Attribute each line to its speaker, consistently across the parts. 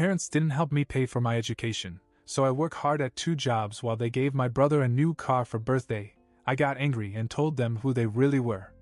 Speaker 1: parents didn't help me pay for my education, so I work hard at 2 jobs while they gave my brother a new car for birthday. I got angry and told them who they really were.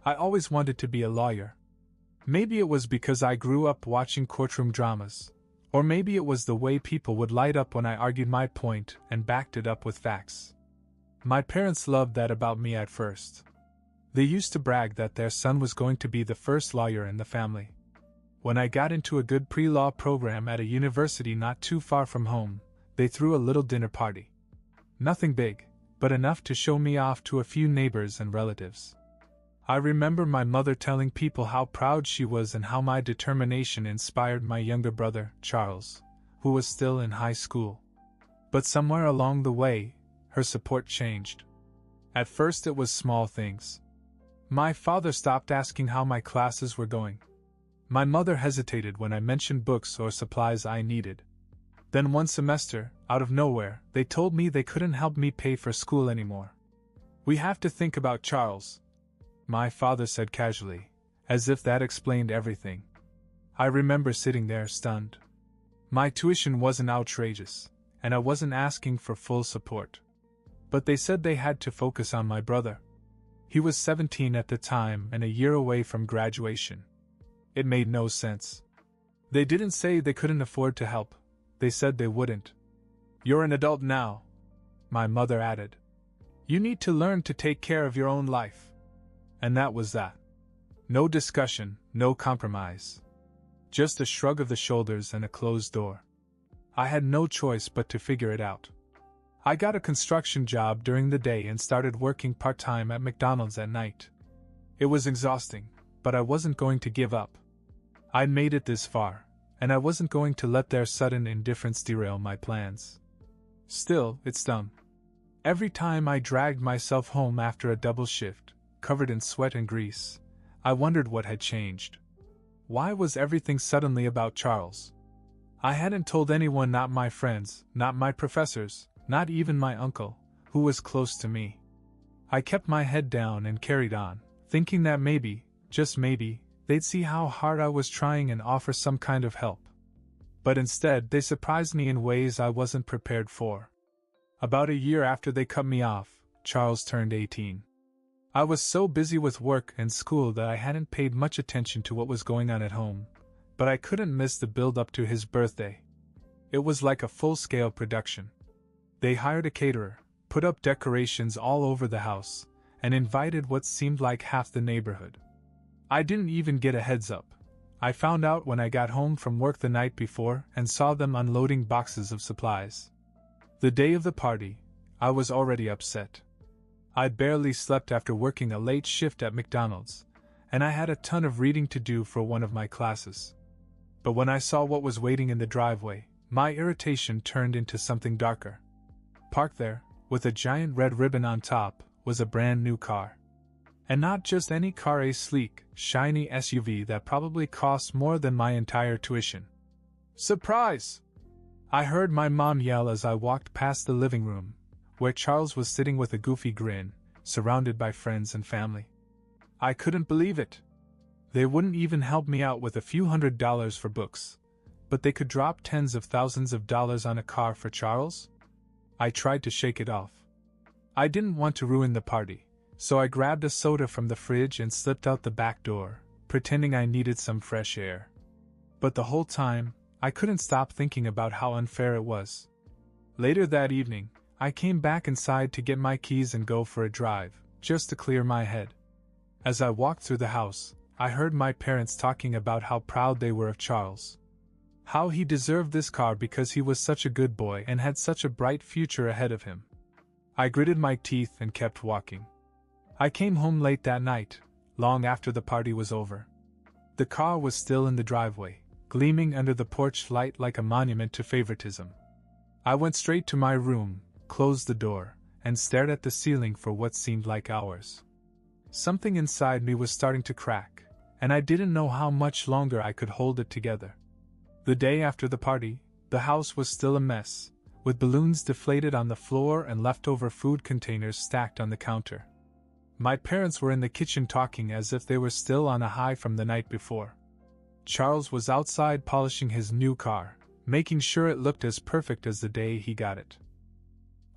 Speaker 1: I always wanted to be a lawyer. Maybe it was because I grew up watching courtroom dramas. Or maybe it was the way people would light up when I argued my point and backed it up with facts. My parents loved that about me at first. They used to brag that their son was going to be the first lawyer in the family. When I got into a good pre-law program at a university not too far from home, they threw a little dinner party. Nothing big, but enough to show me off to a few neighbors and relatives. I remember my mother telling people how proud she was and how my determination inspired my younger brother, Charles, who was still in high school. But somewhere along the way, her support changed. At first it was small things. My father stopped asking how my classes were going. My mother hesitated when I mentioned books or supplies I needed. Then one semester, out of nowhere, they told me they couldn't help me pay for school anymore. "We have to think about Charles," my father said casually, as if that explained everything. I remember sitting there stunned. My tuition wasn't outrageous, and I wasn't asking for full support. But they said they had to focus on my brother. He was 17 at the time and a year away from graduation. It made no sense. They didn't say they couldn't afford to help. They said they wouldn't. "You're an adult now," my mother added. "You need to learn to take care of your own life." And that was that. No discussion, no compromise. Just a shrug of the shoulders and a closed door. I had no choice but to figure it out. I got a construction job during the day and started working part-time at McDonald's at night. It was exhausting, but I wasn't going to give up. I'd made it this far, and I wasn't going to let their sudden indifference derail my plans. Still, it stung. Every time I dragged myself home after a double shift, covered in sweat and grease, I wondered what had changed. Why was everything suddenly about Charles? I hadn't told anyone, not my friends, not my professors, not even my uncle, who was close to me. I kept my head down and carried on, thinking that maybe, just maybe, they'd see how hard I was trying and offer some kind of help. But instead, they surprised me in ways I wasn't prepared for. About a year after they cut me off, Charles turned 18. I was so busy with work and school that I hadn't paid much attention to what was going on at home, but I couldn't miss the build-up to his birthday. It was like a full-scale production. They hired a caterer, put up decorations all over the house, and invited what seemed like half the neighborhood. I didn't even get a heads up. I found out when I got home from work the night before and saw them unloading boxes of supplies. The day of the party, I was already upset. I barely slept after working a late shift at McDonald's, and I had a ton of reading to do for one of my classes. But when I saw what was waiting in the driveway, my irritation turned into something darker. Parked there, with a giant red ribbon on top, was a brand new car. And not just any car, a sleek, shiny SUV that probably cost more than my entire tuition. "Surprise!" I heard my mom yell as I walked past the living room, where Charles was sitting with a goofy grin, surrounded by friends and family. I couldn't believe it. They wouldn't even help me out with a few $100s for books, but they could drop tens of thousands of dollars on a car for Charles? I tried to shake it off. I didn't want to ruin the party, so I grabbed a soda from the fridge and slipped out the back door, pretending I needed some fresh air. But the whole time, I couldn't stop thinking about how unfair it was. Later that evening, I came back inside to get my keys and go for a drive, just to clear my head. As I walked through the house, I heard my parents talking about how proud they were of Charles. How he deserved this car because he was such a good boy and had such a bright future ahead of him. I gritted my teeth and kept walking. I came home late that night, long after the party was over. The car was still in the driveway, gleaming under the porch light like a monument to favoritism. I went straight to my room, closed the door, and stared at the ceiling for what seemed like hours. Something inside me was starting to crack, and I didn't know how much longer I could hold it together. The day after the party, the house was still a mess, with balloons deflated on the floor and leftover food containers stacked on the counter. My parents were in the kitchen talking as if they were still on a high from the night before. Charles was outside polishing his new car, making sure it looked as perfect as the day he got it.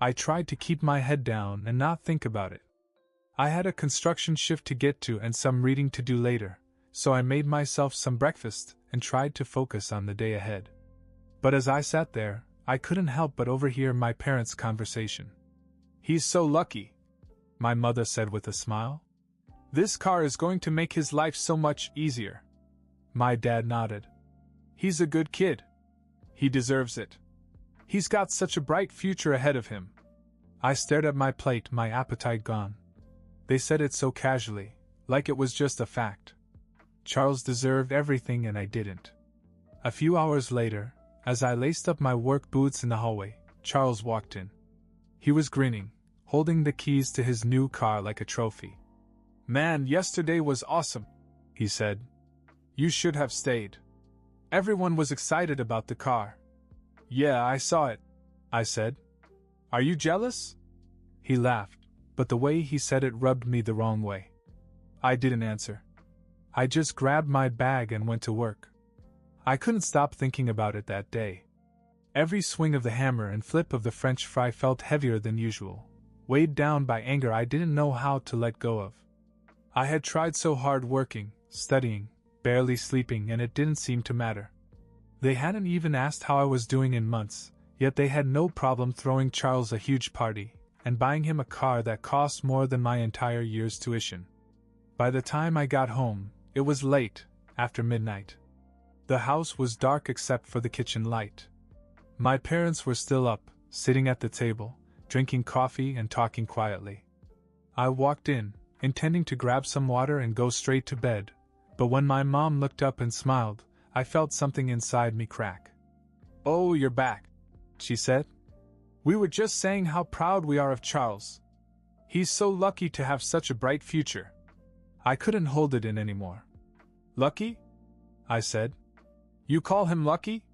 Speaker 1: I tried to keep my head down and not think about it. I had a construction shift to get to and some reading to do later, so I made myself some breakfast and tried to focus on the day ahead. But as I sat there, I couldn't help but overhear my parents' conversation. "He's so lucky," my mother said with a smile. "This car is going to make his life so much easier." My dad nodded. "He's a good kid. He deserves it. He's got such a bright future ahead of him." I stared at my plate, my appetite gone. They said it so casually, like it was just a fact. Charles deserved everything and I didn't. A few hours later, as I laced up my work boots in the hallway, Charles walked in. He was grinning, holding the keys to his new car like a trophy. "Man, yesterday was awesome," he said. "You should have stayed. Everyone was excited about the car." "Yeah, I saw it," I said. "Are you jealous?" He laughed, but the way he said it rubbed me the wrong way. I didn't answer. I just grabbed my bag and went to work. I couldn't stop thinking about it that day. Every swing of the hammer and flip of the French fry felt heavier than usual, weighed down by anger I didn't know how to let go of. I had tried so hard working, studying, barely sleeping, and it didn't seem to matter. They hadn't even asked how I was doing in months, yet they had no problem throwing Charles a huge party and buying him a car that cost more than my entire year's tuition. By the time I got home, it was late, after midnight. The house was dark except for the kitchen light. My parents were still up, sitting at the table, drinking coffee and talking quietly. I walked in, intending to grab some water and go straight to bed, but when my mom looked up and smiled, I felt something inside me crack. "Oh, you're back," she said. "We were just saying how proud we are of Charles. He's so lucky to have such a bright future." I couldn't hold it in anymore. "Lucky?" I said. "You call him lucky?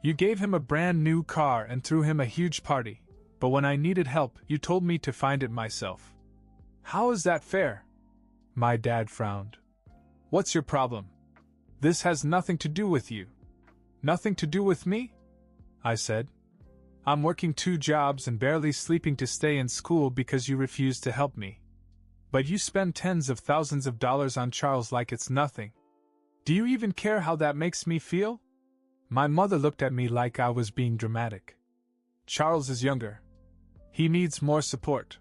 Speaker 1: You gave him a brand new car and threw him a huge party, but when I needed help, you told me to find it myself. How is that fair?" My dad frowned. "What's your problem? This has nothing to do with you." "Nothing to do with me?" I said. "I'm working 2 jobs and barely sleeping to stay in school because you refuse to help me. But you spend tens of thousands of dollars on Charles like it's nothing. Do you even care how that makes me feel?" My mother looked at me like I was being dramatic. "Charles is younger. He needs more support.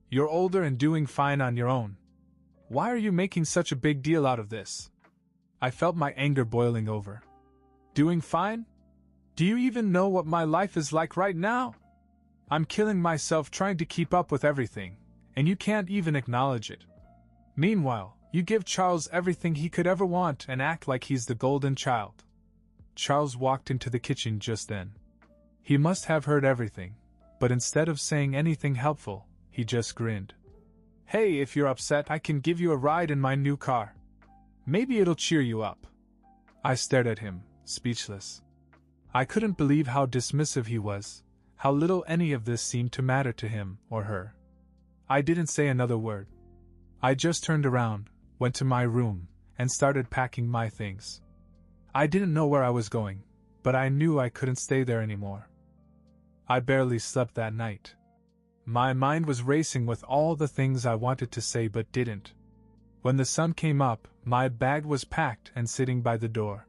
Speaker 1: You're older and doing fine on your own. Why are you making such a big deal out of this?" I felt my anger boiling over. "Doing fine? Do you even know what my life is like right now? I'm killing myself trying to keep up with everything, and you can't even acknowledge it. Meanwhile, you give Charles everything he could ever want and act like he's the golden child." Charles walked into the kitchen just then. He must have heard everything, but instead of saying anything helpful, he just grinned. "Hey, if you're upset, I can give you a ride in my new car. Maybe it'll cheer you up." I stared at him, speechless. I couldn't believe how dismissive he was, how little any of this seemed to matter to him or her. I didn't say another word. I just turned around, went to my room, and started packing my things. I didn't know where I was going, but I knew I couldn't stay there anymore. I barely slept that night. My mind was racing with all the things I wanted to say but didn't. When the sun came up, my bag was packed and sitting by the door.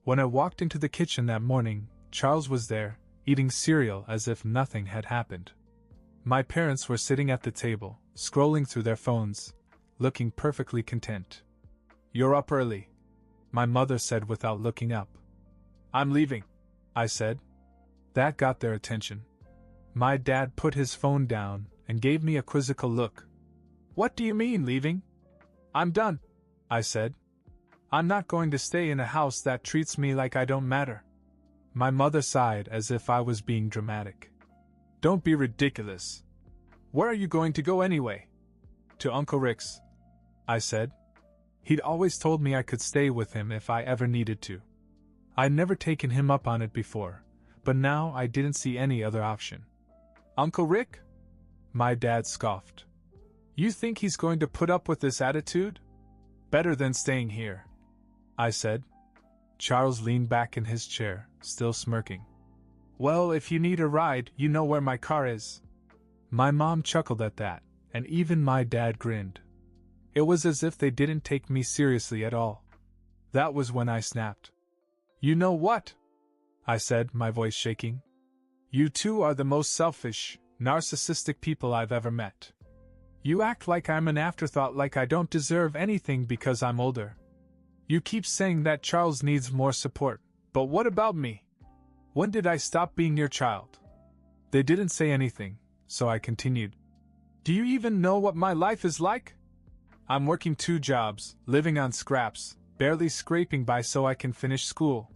Speaker 1: When I walked into the kitchen that morning, Charles was there, eating cereal as if nothing had happened. My parents were sitting at the table, scrolling through their phones, looking perfectly content. "You're up early," my mother said without looking up. "I'm leaving," I said. That got their attention. My dad put his phone down and gave me a quizzical look. "What do you mean, leaving?" "I'm done," I said. "I'm not going to stay in a house that treats me like I don't matter." My mother sighed as if I was being dramatic. "Don't be ridiculous. Where are you going to go anyway?" "To Uncle Rick's," I said. He'd always told me I could stay with him if I ever needed to. I'd never taken him up on it before, but now I didn't see any other option. "Uncle Rick?" My dad scoffed. "You think he's going to put up with this attitude? Better than staying here," I said. Charles leaned back in his chair, still smirking. Well, if you need a ride, you know where my car is. My mom chuckled at that, and even my dad grinned. It was as if they didn't take me seriously at all. That was when I snapped. You know what? I said, my voice shaking. You two are the most selfish, narcissistic people I've ever met. You act like I'm an afterthought, like I don't deserve anything because I'm older. You keep saying that Charles needs more support, but what about me? When did I stop being your child? They didn't say anything, so I continued. Do you even know what my life is like? I'm working 2 jobs, living on scraps, barely scraping by so I can finish school.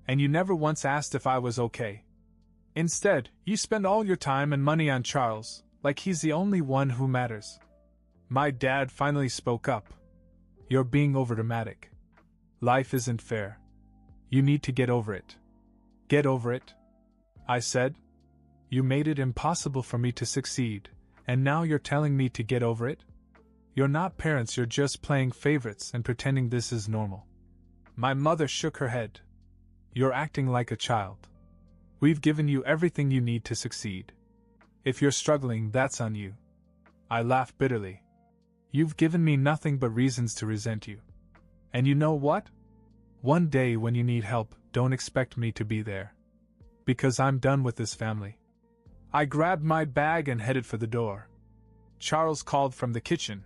Speaker 1: And you never once asked if I was okay. Instead, you spend all your time and money on Charles, like he's the only one who matters. My dad finally spoke up. You're being overdramatic. Life isn't fair. You need to get over it. Get over it? I said. You made it impossible for me to succeed, and now you're telling me to get over it? You're not parents, you're just playing favorites and pretending this is normal. My mother shook her head. You're acting like a child. We've given you everything you need to succeed. If you're struggling, that's on you. I laughed bitterly. You've given me nothing but reasons to resent you. And you know what? One day when you need help, don't expect me to be there. Because I'm done with this family. I grabbed my bag and headed for the door. Charles called from the kitchen.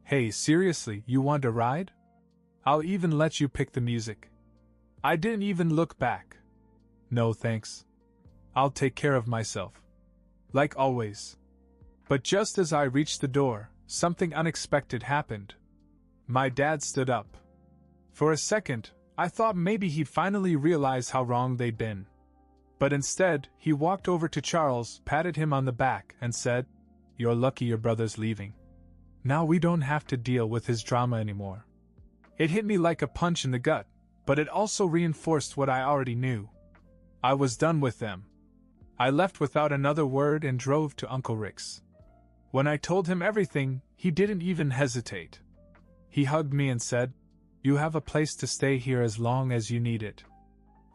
Speaker 1: Hey, seriously, you want a ride? I'll even let you pick the music. I didn't even look back. No thanks. I'll take care of myself. Like always. But just as I reached the door, something unexpected happened. My dad stood up. For a second, I thought maybe he'd finally realize how wrong they'd been. But instead, he walked over to Charles, patted him on the back, and said, You're lucky your brother's leaving. Now we don't have to deal with his drama anymore. It hit me like a punch in the gut, but it also reinforced what I already knew. I was done with them. I left without another word and drove to Uncle Rick's. When I told him everything, he didn't even hesitate. He hugged me and said, You have a place to stay here as long as you need it.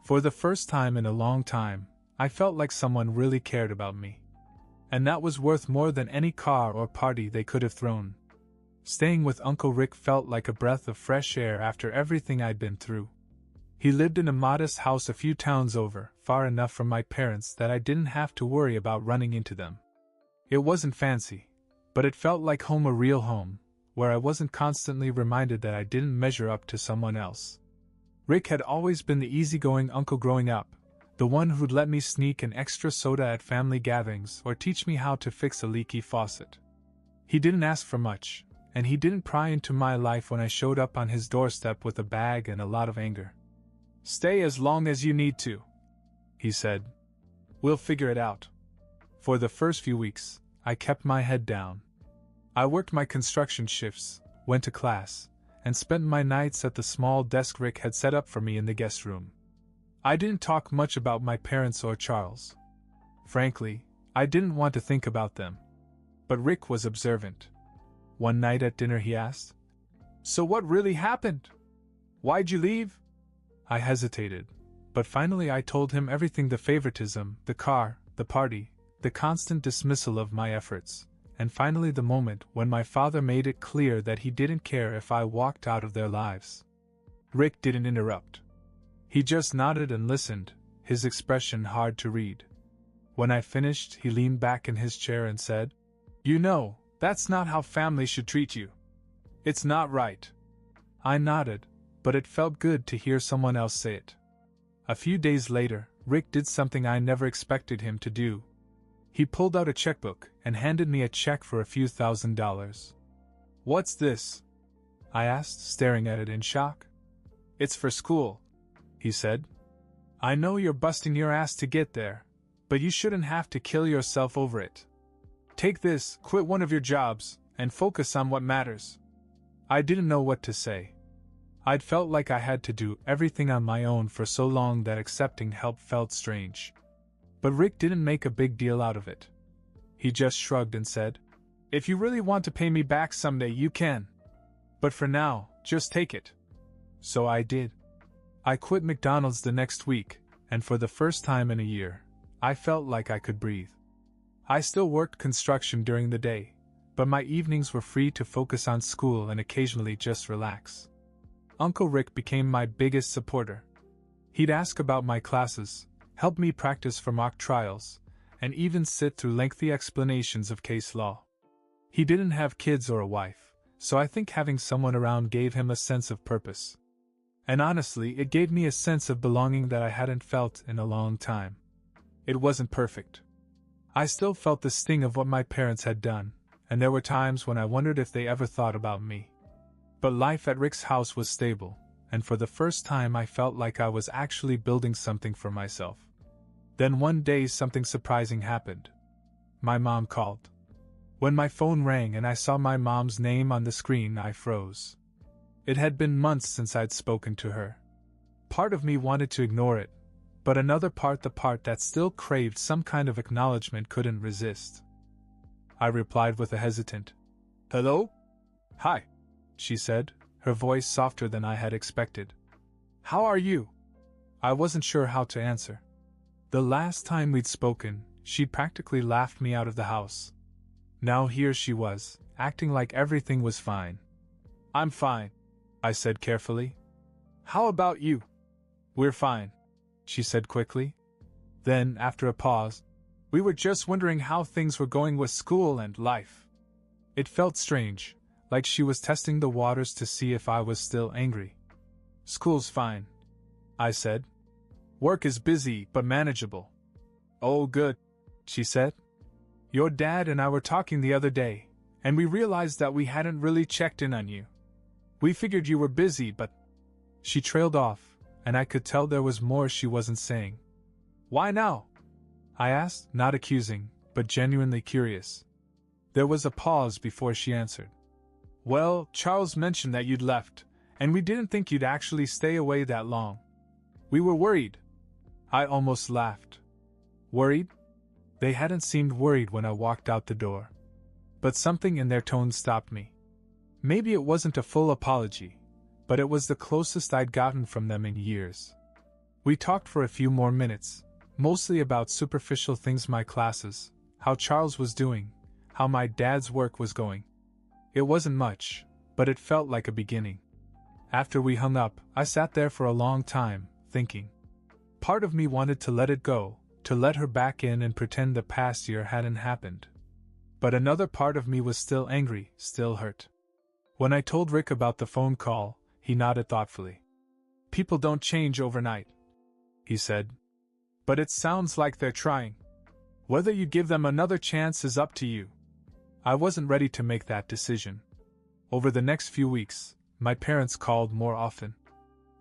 Speaker 1: For the first time in a long time, I felt like someone really cared about me. And that was worth more than any car or party they could have thrown. Staying with Uncle Rick felt like a breath of fresh air after everything I'd been through. He lived in a modest house a few towns over, far enough from my parents that I didn't have to worry about running into them. It wasn't fancy, but it felt like home, a real home, where I wasn't constantly reminded that I didn't measure up to someone else. Rick had always been the easygoing uncle growing up, the one who'd let me sneak an extra soda at family gatherings or teach me how to fix a leaky faucet. He didn't ask for much, and he didn't pry into my life when I showed up on his doorstep with a bag and a lot of anger. Stay as long as you need to, he said. We'll figure it out. For the first few weeks, I kept my head down. I worked my construction shifts, went to class, and spent my nights at the small desk Rick had set up for me in the guest room. I didn't talk much about my parents or Charles. Frankly, I didn't want to think about them. But Rick was observant. One night at dinner he asked, So what really happened? Why'd you leave? I hesitated, but finally I told him everything: the favoritism, the car, the party, the constant dismissal of my efforts, and finally the moment when my father made it clear that he didn't care if I walked out of their lives. Rick didn't interrupt. He just nodded and listened, his expression hard to read. When I finished, he leaned back in his chair and said, You know, that's not how family should treat you. It's not right. I nodded, but it felt good to hear someone else say it. A few days later, Rick did something I never expected him to do. He pulled out a checkbook and handed me a check for a few $1,000s. What's this? I asked, staring at it in shock. It's for school, he said. I know you're busting your ass to get there, but you shouldn't have to kill yourself over it. Take this, quit one of your jobs, and focus on what matters. I didn't know what to say. I'd felt like I had to do everything on my own for so long that accepting help felt strange. But Rick didn't make a big deal out of it. He just shrugged and said, If you really want to pay me back someday, you can. But for now, just take it. So I did. I quit McDonald's the next week, and for the first time in a year, I felt like I could breathe. I still worked construction during the day, but my evenings were free to focus on school and occasionally just relax. Uncle Rick became my biggest supporter. He'd ask about my classes, help me practice for mock trials, and even sit through lengthy explanations of case law. He didn't have kids or a wife, so I think having someone around gave him a sense of purpose. And honestly, it gave me a sense of belonging that I hadn't felt in a long time. It wasn't perfect. I still felt the sting of what my parents had done, and there were times when I wondered if they ever thought about me. But life at Rick's house was stable, and for the first time I felt like I was actually building something for myself. Then one day something surprising happened. My mom called. When my phone rang and I saw my mom's name on the screen, I froze. It had been months since I'd spoken to her. Part of me wanted to ignore it, but another part, the part that still craved some kind of acknowledgement, couldn't resist. I replied with a hesitant, "Hello?" "Hi," she said, her voice softer than I had expected. "How are you?" I wasn't sure how to answer. The last time we'd spoken, she'd practically laughed me out of the house. Now here she was, acting like everything was fine. "I'm fine," I said carefully. "How about you?" "We're fine," she said quickly. Then, after a pause, "We were just wondering how things were going with school and life." It felt strange, like she was testing the waters to see if I was still angry. "School's fine," I said. "Work is busy, but manageable." "Oh, good," she said. "Your dad and I were talking the other day, and we realized that we hadn't really checked in on you. We figured you were busy, but—" She trailed off, and I could tell there was more she wasn't saying. "Why now?" I asked, not accusing, but genuinely curious. There was a pause before she answered. "Well, Charles mentioned that you'd left, and we didn't think you'd actually stay away that long. We were worried." I almost laughed. Worried? They hadn't seemed worried when I walked out the door. But something in their tone stopped me. Maybe it wasn't a full apology, but it was the closest I'd gotten from them in years. We talked for a few more minutes, mostly about superficial things, my classes, how Charles was doing, how my dad's work was going. It wasn't much, but it felt like a beginning. After we hung up, I sat there for a long time, thinking. Part of me wanted to let it go, to let her back in and pretend the past year hadn't happened. But another part of me was still angry, still hurt. When I told Rick about the phone call, he nodded thoughtfully. "People don't change overnight," he said. "But it sounds like they're trying. Whether you give them another chance is up to you." I wasn't ready to make that decision. Over the next few weeks, my parents called more often.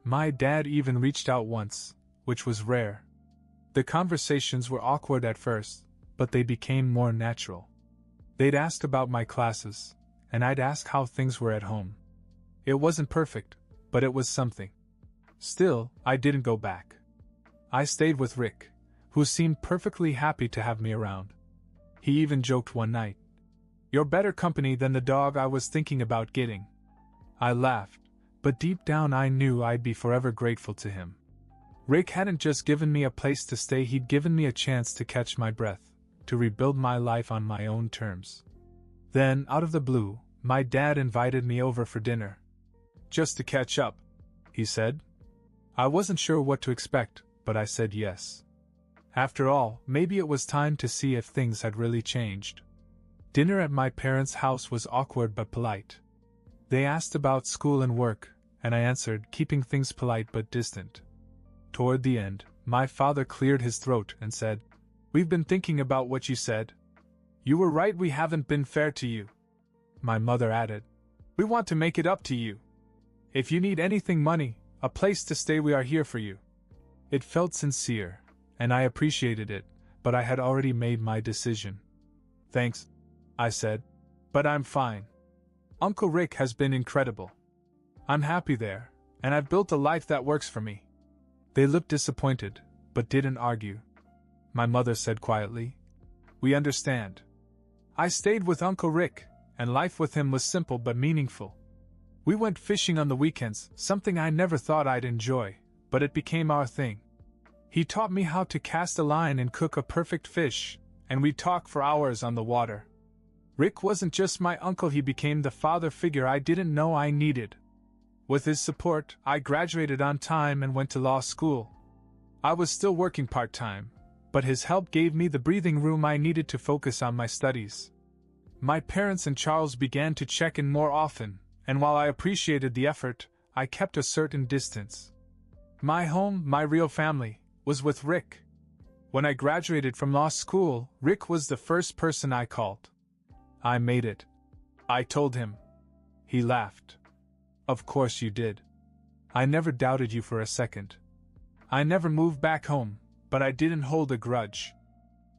Speaker 1: My dad even reached out once, which was rare. The conversations were awkward at first, but they became more natural. They'd ask about my classes, and I'd ask how things were at home. It wasn't perfect, but it was something. Still, I didn't go back. I stayed with Rick, who seemed perfectly happy to have me around. He even joked one night, "You're better company than the dog I was thinking about getting." I laughed, but deep down I knew I'd be forever grateful to him. Rick hadn't just given me a place to stay, he'd given me a chance to catch my breath, to rebuild my life on my own terms. Then, out of the blue, my dad invited me over for dinner. "Just to catch up," he said. I wasn't sure what to expect, but I said yes. After all, maybe it was time to see if things had really changed. Dinner at my parents' house was awkward but polite. They asked about school and work, and I answered, keeping things polite but distant. Toward the end, my father cleared his throat and said, "We've been thinking about what you said. You were right, we haven't been fair to you." My mother added, "We want to make it up to you. If you need anything, money, a place to stay, we are here for you." It felt sincere, and I appreciated it, but I had already made my decision. "Thanks," I said, "but I'm fine. Uncle Rick has been incredible. I'm happy there, and I've built a life that works for me." They looked disappointed, but didn't argue. My mother said quietly, "We understand. I stayed with Uncle Rick, and life with him was simple but meaningful. We went fishing on the weekends, something I never thought I'd enjoy, but it became our thing. He taught me how to cast a line and cook a perfect fish, and we'd talk for hours on the water. Rick wasn't just my uncle, he became the father figure I didn't know I needed. With his support, I graduated on time and went to law school. I was still working part-time, but his help gave me the breathing room I needed to focus on my studies. My parents and Charles began to check in more often, and while I appreciated the effort, I kept a certain distance. My home, my real family, was with Rick. When I graduated from law school, Rick was the first person I called. I made it, I told him. He laughed. Of course you did. I never doubted you for a second. I never moved back home, but I didn't hold a grudge.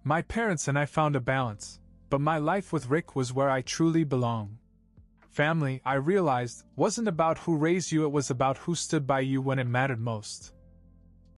Speaker 1: My parents and I found a balance, but my life with Rick was where I truly belong. Family, I realized, wasn't about who raised you, it was about who stood by you when it mattered most.